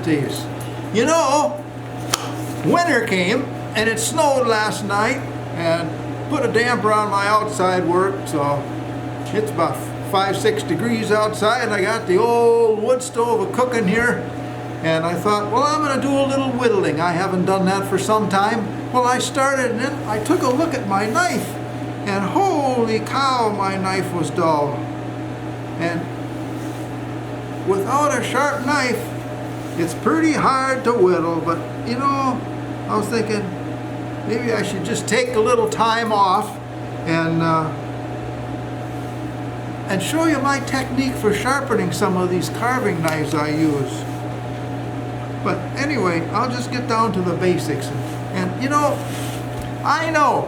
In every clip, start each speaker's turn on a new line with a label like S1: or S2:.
S1: at these. You know, winter came and it snowed last night and put a damper on my outside work, so it's about 5-6 degrees outside. I got the old wood stove cooking here, and I thought, well, I'm going to do a little whittling. I haven't done that for some time. Well, I started, and then I took a look at my knife, and holy cow, my knife was dull. And without a sharp knife, it's pretty hard to whittle. But you know, I was thinking maybe I should just take a little time off and show you my technique for sharpening some of these carving knives I use. But anyway, I'll just get down to the basics. And you know, I know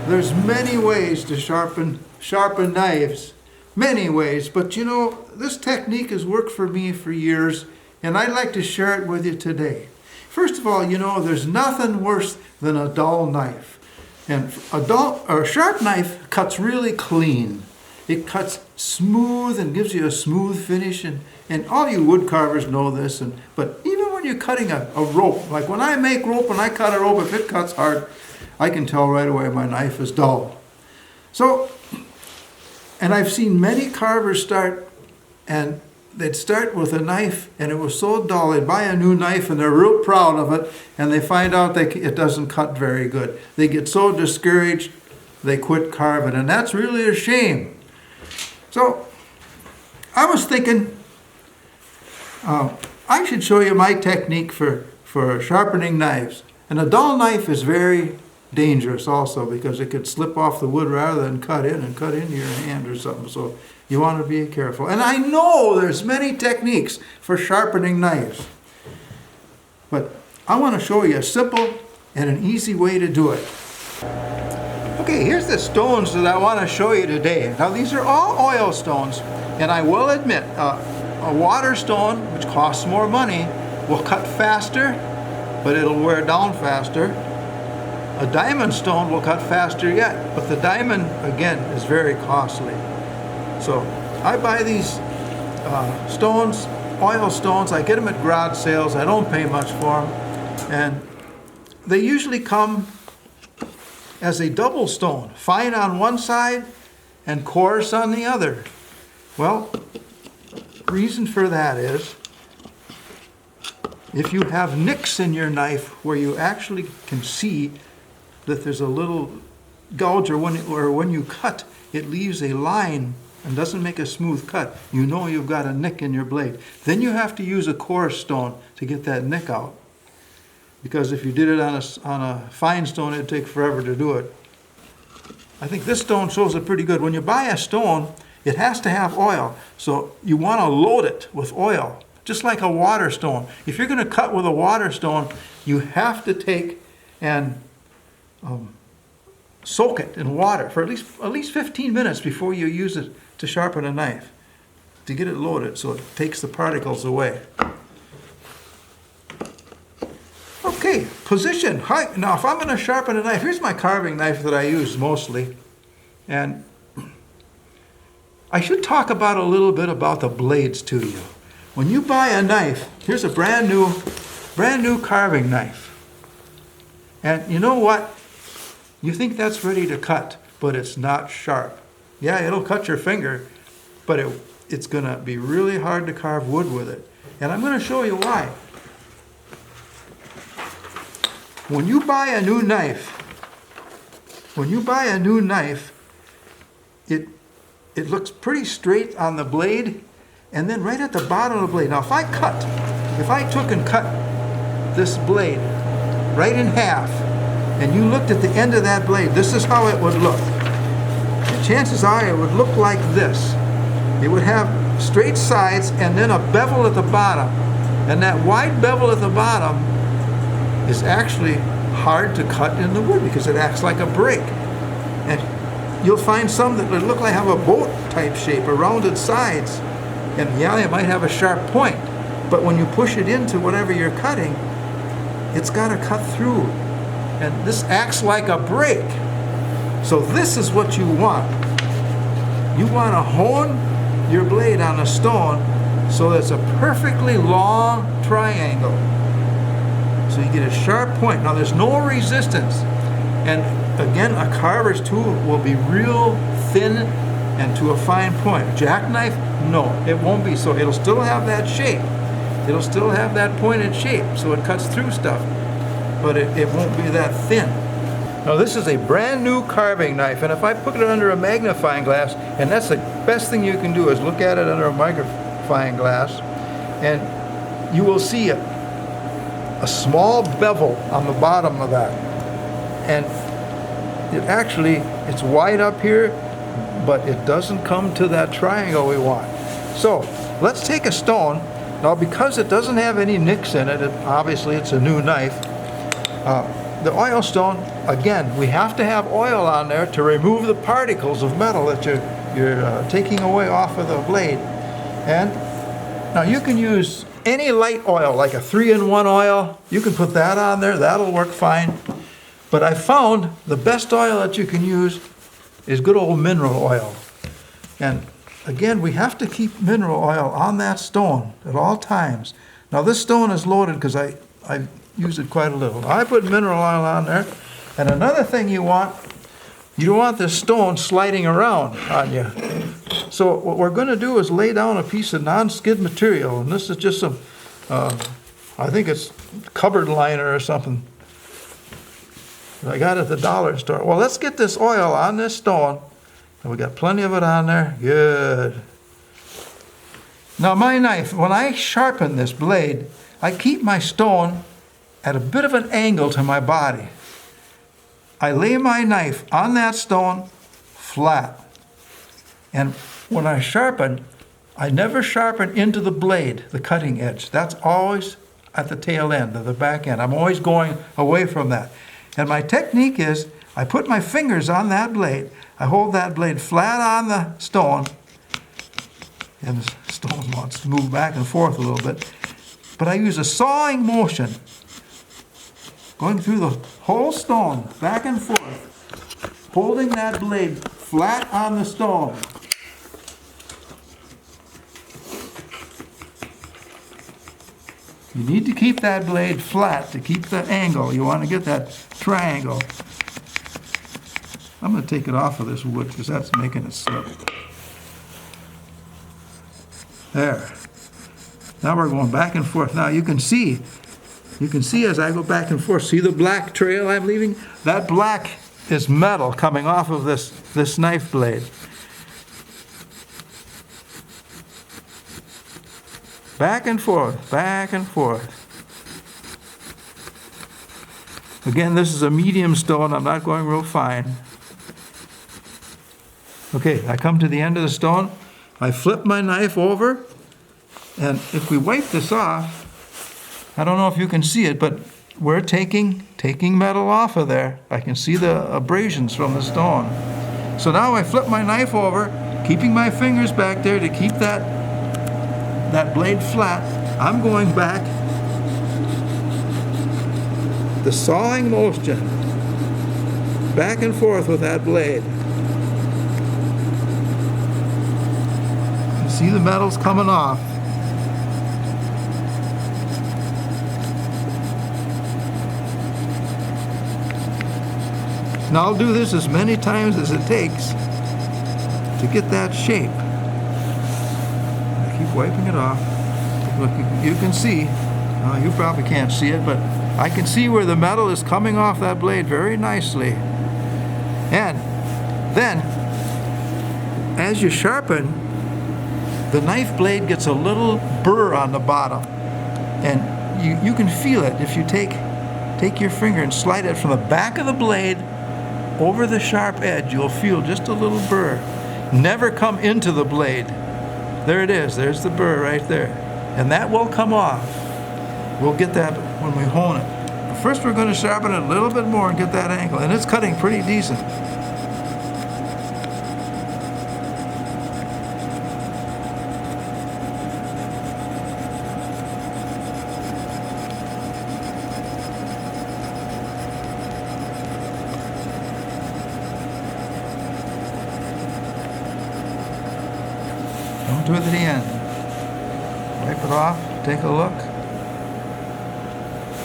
S1: there's many ways to sharpen knives. Many ways, but you know, this technique has worked for me for years, and I'd like to share it with you today. First of all, you know, there's nothing worse than a dull knife. And a sharp knife cuts really clean. It cuts smooth and gives you a smooth finish, and all you wood carvers know this. But even when you're cutting a rope, like when I make rope and I cut a rope, if it cuts hard, I can tell right away my knife is dull. So, and I've seen many carvers start, and they'd start with a knife, and it was so dull, they'd buy a new knife, and they're real proud of it, and they find out it doesn't cut very good. They get so discouraged, they quit carving, and that's really a shame. So, I was thinking, I should show you my technique for sharpening knives. And a dull knife is very dangerous also, because it could slip off the wood rather than cut into your hand or something. So you want to be careful. And I know there's many techniques for sharpening knives, but I want to show you a simple and an easy way to do it. Okay, here's the stones that I want to show you today. Now these are all oil stones, and I will admit a water stone, which costs more money, will cut faster, but it'll wear down faster. A diamond stone will cut faster yet, but the diamond, again, is very costly. So I buy these stones, oil stones. I get them at garage sales. I don't pay much for them. And they usually come as a double stone, fine on one side and coarse on the other. Well, reason for that is, if you have nicks in your knife where you actually can see that there's a little gouge, or when you cut, it leaves a line and doesn't make a smooth cut, you know you've got a nick in your blade. Then you have to use a coarse stone to get that nick out. Because if you did it on a fine stone, it'd take forever to do it. I think this stone shows it pretty good. When you buy a stone, it has to have oil. So you want to load it with oil, just like a water stone. If you're going to cut with a water stone, you have to take and soak it in water for at least 15 minutes before you use it to sharpen a knife, to get it loaded so it takes the particles away. Okay, position, height. Now if I'm going to sharpen a knife, here's my carving knife that I use mostly. And I should talk about a little bit about the blades to you. When you buy a knife, here's a brand new carving knife. And you know what? You think that's ready to cut, but it's not sharp. Yeah, it'll cut your finger, but it's going to be really hard to carve wood with it. And I'm going to show you why. When you buy a new knife, it looks pretty straight on the blade, and then right at the bottom of the blade. Now if I took and cut this blade right in half, and you looked at the end of that blade, this is how it would look. And chances are it would look like this. It would have straight sides and then a bevel at the bottom. And that wide bevel at the bottom is actually hard to cut in the wood because it acts like a break. And you'll find some that look like have a boat type shape, or rounded sides. And yeah, they might have a sharp point, but when you push it into whatever you're cutting, it's got to cut through. And this acts like a break. So this is what you want. You want to hone your blade on a stone so that's a perfectly long triangle. So you get a sharp point. Now there's no resistance. And again, a carver's tool will be real thin and to a fine point. Jackknife, no, it won't be so. It'll still have that shape. It'll still have that pointed shape, so it cuts through stuff. But it won't be that thin. Now this is a brand new carving knife, and if I put it under a magnifying glass, and that's the best thing you can do is look at it under a magnifying glass, and you will see a small bevel on the bottom of that. And it's wide up here, but it doesn't come to that triangle we want. So let's take a stone. Now because it doesn't have any nicks in it, obviously it's a new knife. The oil stone, again, we have to have oil on there to remove the particles of metal that you're taking away off of the blade. And now you can use any light oil, like a 3-in-1 oil. You can put that on there, that'll work fine. But I found the best oil that you can use is good old mineral oil. And again, we have to keep mineral oil on that stone at all times. Now this stone is loaded because I use it quite a little. I put mineral oil on there. And another thing you don't want this stone sliding around on you. So what we're going to do is lay down a piece of non-skid material. And this is just some, I think it's cupboard liner or something I got at the dollar store. Well, let's get this oil on this stone. And we got plenty of it on there. Good. Now my knife, when I sharpen this blade, I keep my stone at a bit of an angle to my body. I lay my knife on that stone flat. And when I sharpen, I never sharpen into the blade, the cutting edge. That's always at the tail end, of the back end. I'm always going away from that. And my technique is, I put my fingers on that blade, I hold that blade flat on the stone, and the stone wants to move back and forth a little bit, but I use a sawing motion, going through the whole stone, back and forth, holding that blade flat on the stone. You need to keep that blade flat to keep the angle. You want to get that triangle. I'm going to take it off of this wood because that's making it slip. There. Now we're going back and forth. Now you can see as I go back and forth, see the black trail I'm leaving? That black is metal coming off of this knife blade. Back and forth, back and forth. Again, this is a medium stone. I'm not going real fine. Okay, I come to the end of the stone. I flip my knife over. And if we wipe this off, I don't know if you can see it, but we're taking metal off of there. I can see the abrasions from the stone. So now I flip my knife over, keeping my fingers back there to keep that blade flat. I'm going back. The sawing motion. Back and forth with that blade. You see the metal's coming off. Now I'll do this as many times as it takes to get that shape. Keep wiping it off. Look, you can see, you probably can't see it, but I can see where the metal is coming off that blade very nicely. And then, as you sharpen, the knife blade gets a little burr on the bottom. And you can feel it if you take your finger and slide it from the back of the blade over the sharp edge. You'll feel just a little burr. Never come into the blade. There it is. There's the burr right there. And that will come off. We'll get that when we hone it. But first we're going to sharpen it a little bit more and get that angle. And it's cutting pretty decent. Come to the end. Wipe it off, take a look.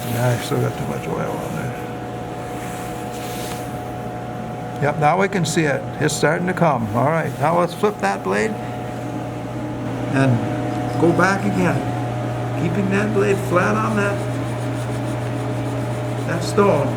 S1: Yeah, I still got too much oil on there. Yep, now we can see it. It's starting to come. All right, now let's flip that blade and go back again. Keeping that blade flat on that stone.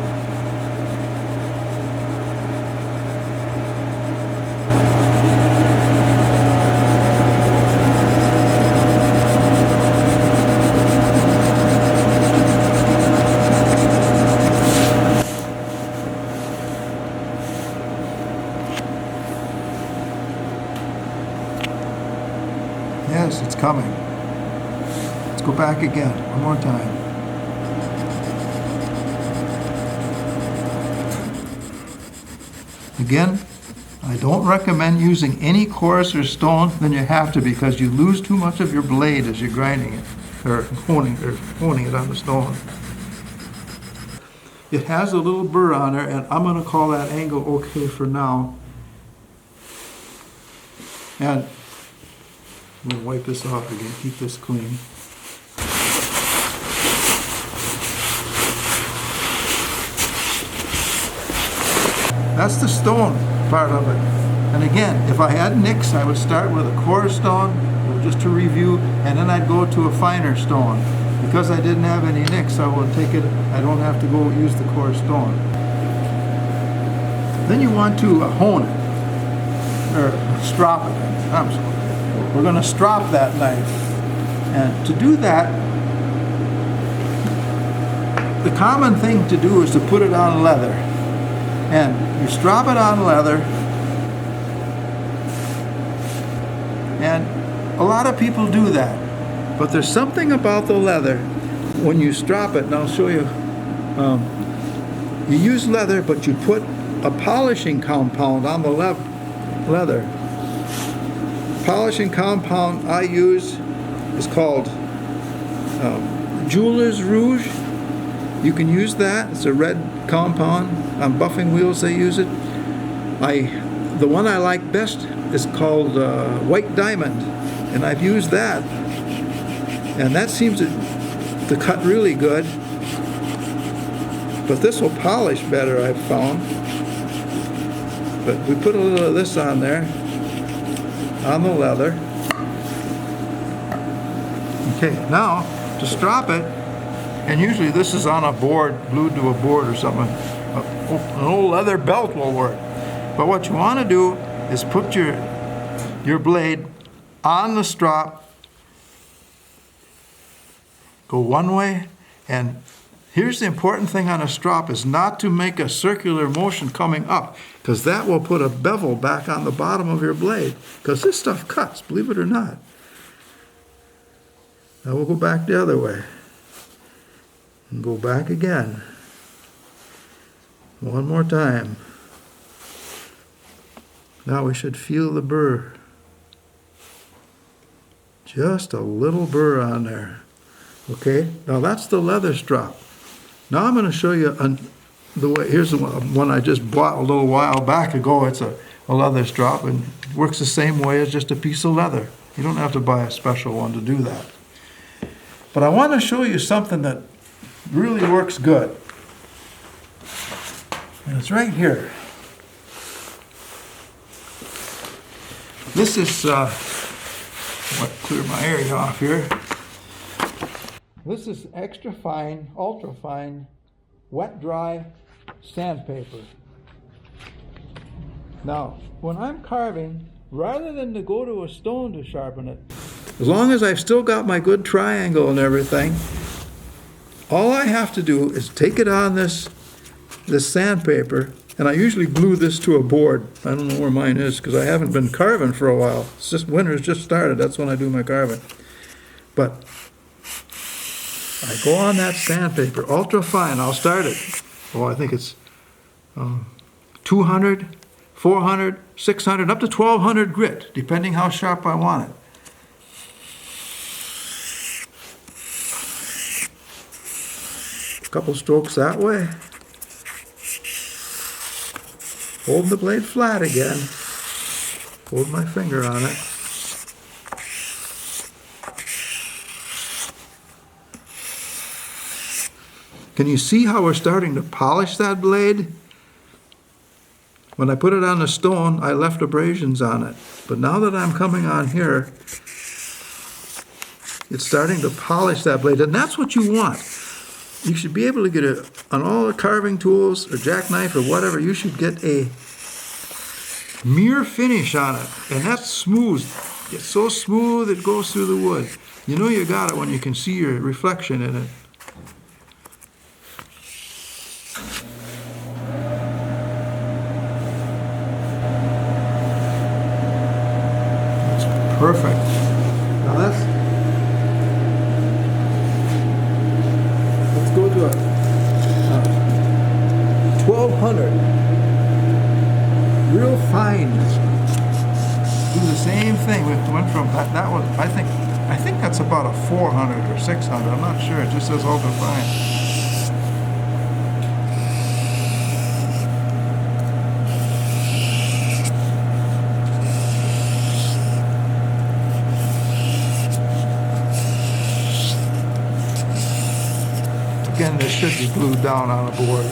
S1: Yes, it's coming. Let's go back again, one more time. Again, I don't recommend using any coarser stone than you have to because you lose too much of your blade as you're grinding it, or honing it on the stone. It has a little burr on there, and I'm going to call that angle okay for now. And I'm going to wipe this off again, keep this clean. That's the stone part of it. And again, if I had nicks, I would start with a coarse stone, just to review, and then I'd go to a finer stone. Because I didn't have any nicks, I will take it, I don't have to go use the coarse stone. Then you want to hone it, or strop it. I'm sorry. We're going to strop that knife. And to do that, the common thing to do is to put it on leather. And you strop it on leather, and a lot of people do that. But there's something about the leather when you strop it, and I'll show you. You use leather, but you put a polishing compound on the leather. Polishing compound I use is called Jeweler's Rouge. You can use that. It's a red compound. On buffing wheels they use it. The one I like best is called White Diamond, and I've used that. And that seems to cut really good. But this will polish better, I've found. But we put a little of this on there, on the leather. Okay, now to strop it, and usually this is on a board, glued to a board or something. An old leather belt will work. But what you want to do is put your blade on the strop, go one way, and here's the important thing on a strop is not to make a circular motion coming up, because that will put a bevel back on the bottom of your blade, because this stuff cuts, believe it or not. Now we'll go back the other way. And go back again. One more time. Now we should feel the burr. Just a little burr on there. Okay, now that's the leather strop. Now I'm going to show you the way. Here's the one I just bought a little while back ago. It's a leather strop, and it works the same way as just a piece of leather. You don't have to buy a special one to do that. But I want to show you something that really works good. And it's right here. This is, clear my area off here. This is extra fine, ultra fine, wet dry sandpaper. Now, when I'm carving, rather than to go to a stone to sharpen it, as long as I've still got my good triangle and everything, all I have to do is take it on this sandpaper, and I usually glue this to a board. I don't know where mine is because I haven't been carving for a while. It's just winter's just started. That's when I do my carving. But I go on that sandpaper, ultra fine. I'll start it. Oh, I think it's 200, 400, 600, up to 1200 grit, depending how sharp I want it. A couple strokes that way. Hold the blade flat again. Hold my finger on it. Can you see how we're starting to polish that blade? When I put it on the stone, I left abrasions on it. But now that I'm coming on here, it's starting to polish that blade, and that's what you want. You should be able to get it on all the carving tools or jackknife or whatever. You should get a mirror finish on it, and that's smooth. It's so smooth it goes through the wood. You know you got it when you can see your reflection in it. That's perfect. Now let's go to a 1200. Real fine. Do the same thing. We went from that was I think that's about a 400 or 600. I'm not sure. It just says ultra fine. Again, this should be glued down on a board.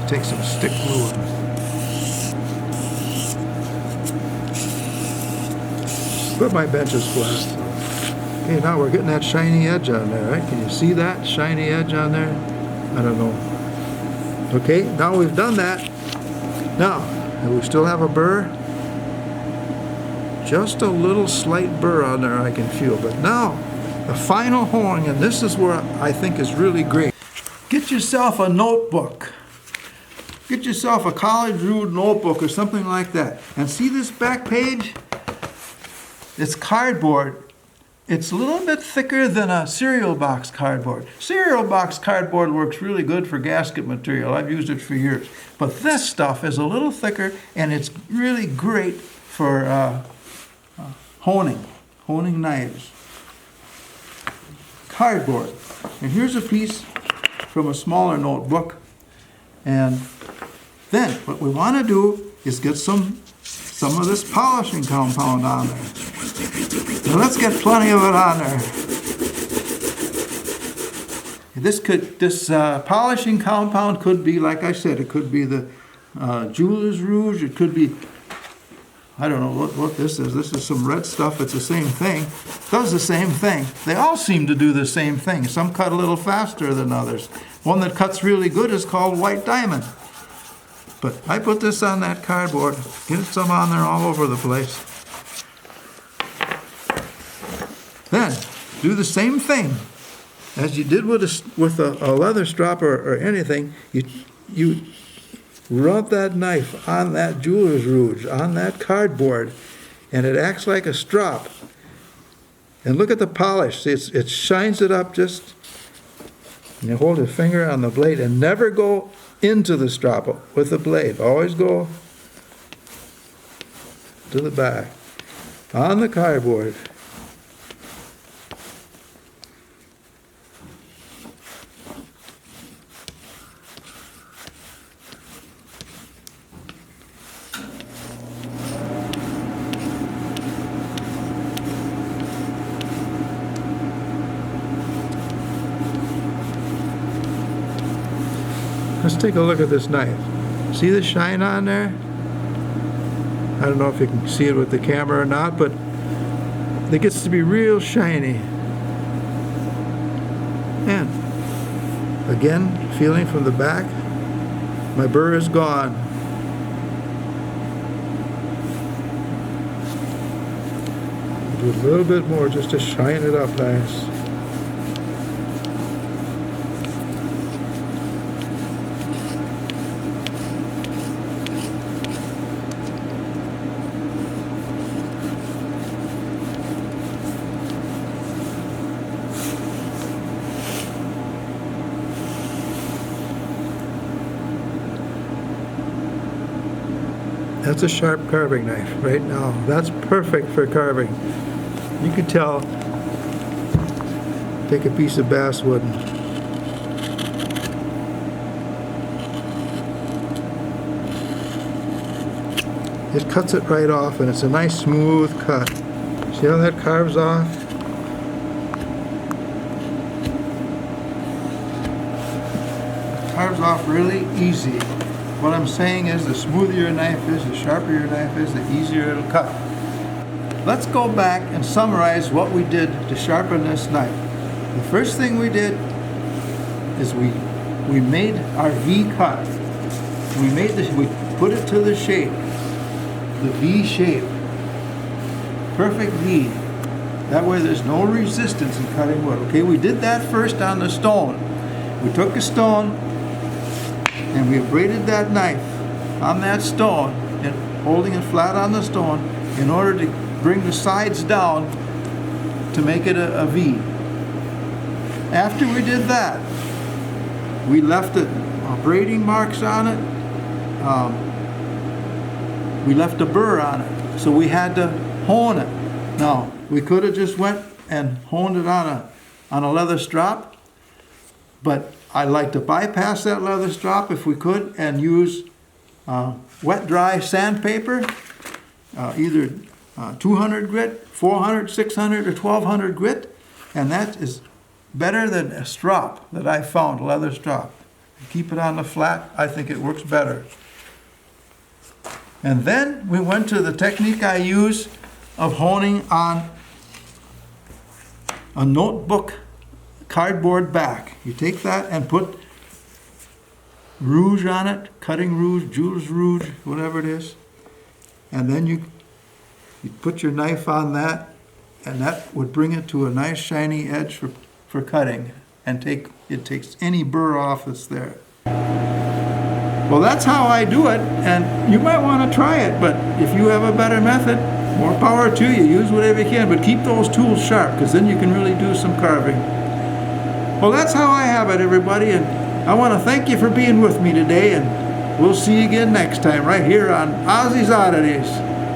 S1: Take some stick glue and put my benches flat. Okay, now we're getting that shiny edge on there, right? Can you see that shiny edge on there? I don't know. Okay, now we've done that. Now, we still have a burr. Just a little slight burr on there I can feel. But now, the final honing, and this is where I think is really great. Get yourself a notebook. Get yourself a college-ruled notebook or something like that. And see this back page? It's cardboard. It's a little bit thicker than a cereal box cardboard. Cereal box cardboard works really good for gasket material. I've used it for years. But this stuff is a little thicker, and it's really great for honing knives. Cardboard. And here's a piece from a smaller notebook. And then what we want to do is get some of this polishing compound on there. Now let's get plenty of it on there. This polishing compound could be, like I said, it could be the jeweler's rouge. It could be, I don't know what this is. This is some red stuff. It's the same thing. It does the same thing. They all seem to do the same thing. Some cut a little faster than others. One that cuts really good is called white diamond. But I put this on that cardboard. Get some on there all over the place. Then, do the same thing as you did with a leather strop or anything. You rub that knife on that jeweler's rouge, on that cardboard, and it acts like a strop. And look at the polish. See, it shines it up just. And you hold your finger on the blade and never go into the strop with the blade. Always go to the back on the cardboard. Let's take a look at this knife. See the shine on there? I don't know if you can see it with the camera or not, but it gets to be real shiny. And again, feeling from the back, my burr is gone. Do a little bit more just to shine it up nice. That's a sharp carving knife right now. That's perfect for carving. You could tell, take a piece of basswood and it cuts it right off, and it's a nice smooth cut. See how that carves off? carves off really easy. What I'm saying is the smoother your knife is, the sharper your knife is, the easier it'll cut. Let's go back and summarize what we did to sharpen this knife. The first thing we did is we made our V cut. We put it to the shape, the V shape. Perfect V. That way there's no resistance in cutting wood. Okay, we did that first on the stone. We took a stone and we abraded that knife on that stone and holding it flat on the stone in order to bring the sides down to make it a V. After we did that, we left the braiding marks on it. We left a burr on it, so we had to hone it. Now, we could have just went and honed it on a leather strop, but I like to bypass that leather strop if we could and use wet dry sandpaper, either 200 grit, 400, 600, or 1200 grit, and that is better than a strop that I found, a leather strop. Keep it on the flat, I think it works better. And then we went to the technique I use of honing on a notebook cardboard back. You take that and put rouge on it, cutting rouge, jeweler's rouge, whatever it is, and then you put your knife on that, and that would bring it to a nice shiny edge for cutting, and it takes any burr off that's there. Well, that's how I do it, and you might want to try it, but if you have a better method, more power to you. Use whatever you can, but keep those tools sharp, because then you can really do some carving. Well, that's how I have it, everybody, and I want to thank you for being with me today, and we'll see you again next time right here on Ozzie's Oddities.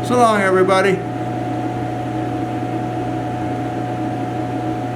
S1: So long, everybody.